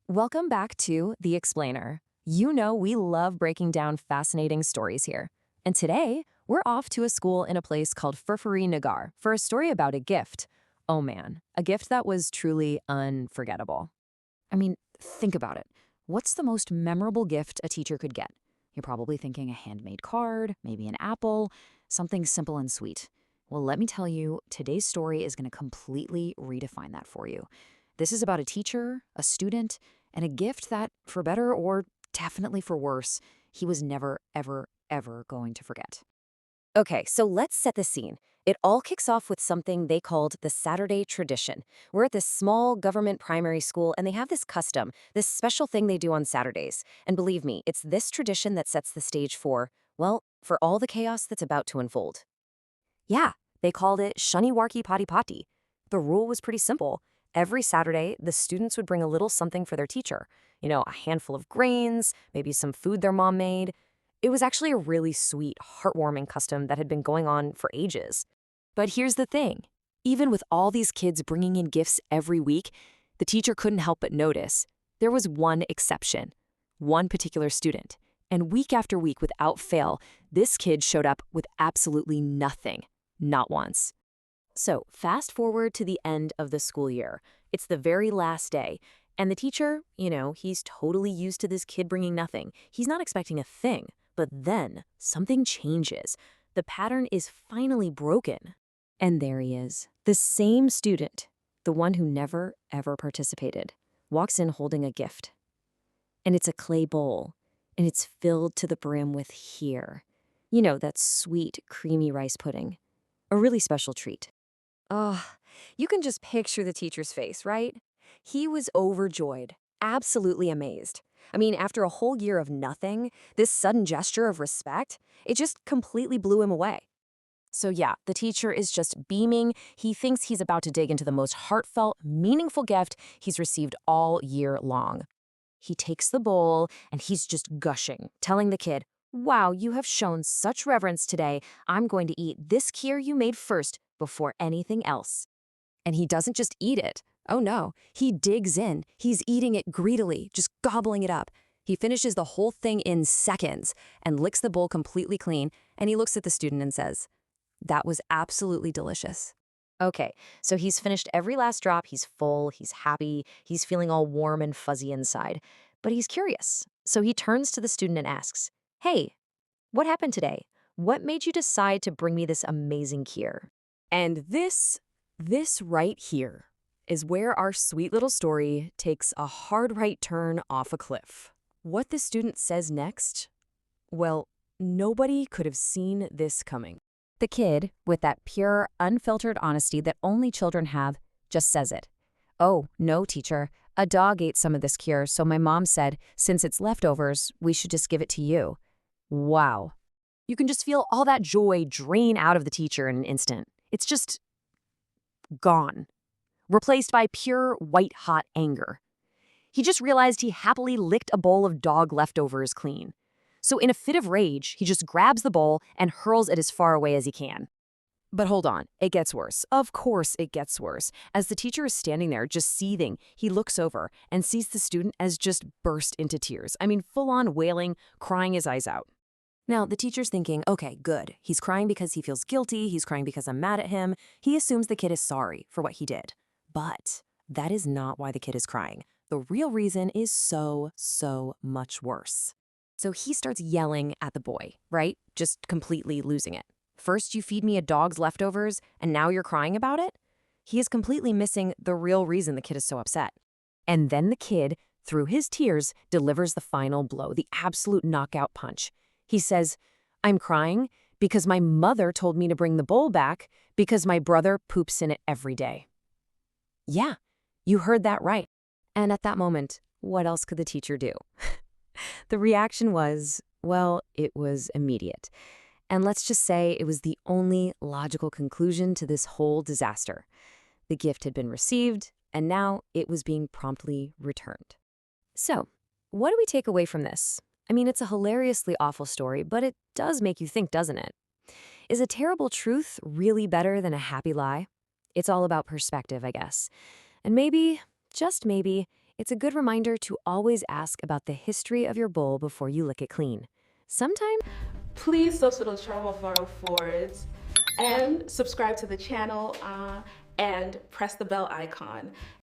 Welcome back to The Explainer. You know we love breaking down fascinating stories here. And today, we're off to a school in a place called Furfuri Nagar for a story about a gift. Oh man, a gift that was truly unforgettable. I mean, think about it. What's the most memorable gift a teacher could get? You're probably thinking a handmade card, maybe an apple, something simple and sweet. Well, let me tell you, today's story is going to completely redefine that for you. This is about a teacher, a student, and a gift that, for better or definitely for worse, he was never, ever, ever going to forget. Okay, so let's set the scene. It all kicks off with something they called the Saturday tradition. We're at this small government primary school, and they have this custom, this special thing they do on Saturdays. And believe me, it's this tradition that sets the stage for, well, for all the chaos that's about to unfold. Yeah, they called it Shaniwarki Pati Pati. The rule was pretty simple. Every Saturday, the students would bring a little something for their teacher. A handful of grains, maybe some food their mom made. It was actually a really sweet, heartwarming custom that had been going on for ages. But here's the thing. Even with all these kids bringing in gifts every week, the teacher couldn't help but notice. There was one exception, one particular student. And week after week, without fail, this kid showed up with absolutely nothing. Not once. So, fast forward to the end of the school year. It's the very last day. And the teacher, he's totally used to this kid bringing nothing. He's not expecting a thing. But then, something changes. The pattern is finally broken. And there he is, the same student, the one who never, ever participated, walks in holding a gift. And it's a clay bowl, and it's filled to the brim with Kheer. That sweet, creamy rice pudding. A really special treat. Oh, you can just picture the teacher's face, right? He was overjoyed, absolutely amazed. I mean, after a whole year of nothing, this sudden gesture of respect, it just completely blew him away. So yeah, the teacher is just beaming. He thinks he's about to dig into the most heartfelt, meaningful gift he's received all year long. He takes the bowl and he's just gushing, telling the kid, "Wow, you have shown such reverence today. I'm going to eat this Kheer you made first before anything else." And he doesn't just eat it. Oh no, he digs in. He's eating it greedily, just gobbling it up. He finishes the whole thing in seconds and licks the bowl completely clean, and he looks at the student and says, "That was absolutely delicious." Okay, so he's finished every last drop, he's full, he's happy, he's feeling all warm and fuzzy inside. But he's curious, so he turns to the student and asks, "Hey, what happened today? What made you decide to bring me this amazing Kheer?" And this right here is where our sweet little story takes a hard right turn off a cliff. What the student says next? Well, nobody could have seen this coming. The kid, with that pure, unfiltered honesty that only children have, just says it. "Oh, no, teacher. A dog ate some of this Kheer, so my mom said, since it's leftovers, we should just give it to you." Wow. You can just feel all that joy drain out of the teacher in an instant. It's just gone, replaced by pure white-hot anger. He just realized he happily licked a bowl of dog leftovers clean. So in a fit of rage, he just grabs the bowl and hurls it as far away as he can. But hold on, it gets worse. Of course it gets worse. As the teacher is standing there just seething, he looks over and sees the student as just burst into tears. I mean, full-on wailing, crying his eyes out. Now, the teacher's thinking, okay, good. He's crying because he feels guilty. He's crying because I'm mad at him. He assumes the kid is sorry for what he did. But that is not why the kid is crying. The real reason is so, so much worse. So he starts yelling at the boy, right? Just completely losing it. First you feed me a dog's leftovers, and now you're crying about it? He is completely missing the real reason the kid is so upset. And then the kid, through his tears, delivers the final blow, the absolute knockout punch. He says, "I'm crying because my mother told me to bring the bowl back because my brother poops in it every day." Yeah, you heard that right. And at that moment, what else could the teacher do? The reaction was, well, it was immediate. And let's just say it was the only logical conclusion to this whole disaster. The gift had been received, and now it was being promptly returned. So, what do we take away from this? I mean, it's a hilariously awful story, but it does make you think, doesn't it? Is a terrible truth really better than a happy lie? It's all about perspective, I guess. And maybe, just maybe, It's a good reminder to always ask about the history of your bowl before you lick it clean. Sometimes Please subscribe to the forwards and subscribe to the channel and press the bell icon.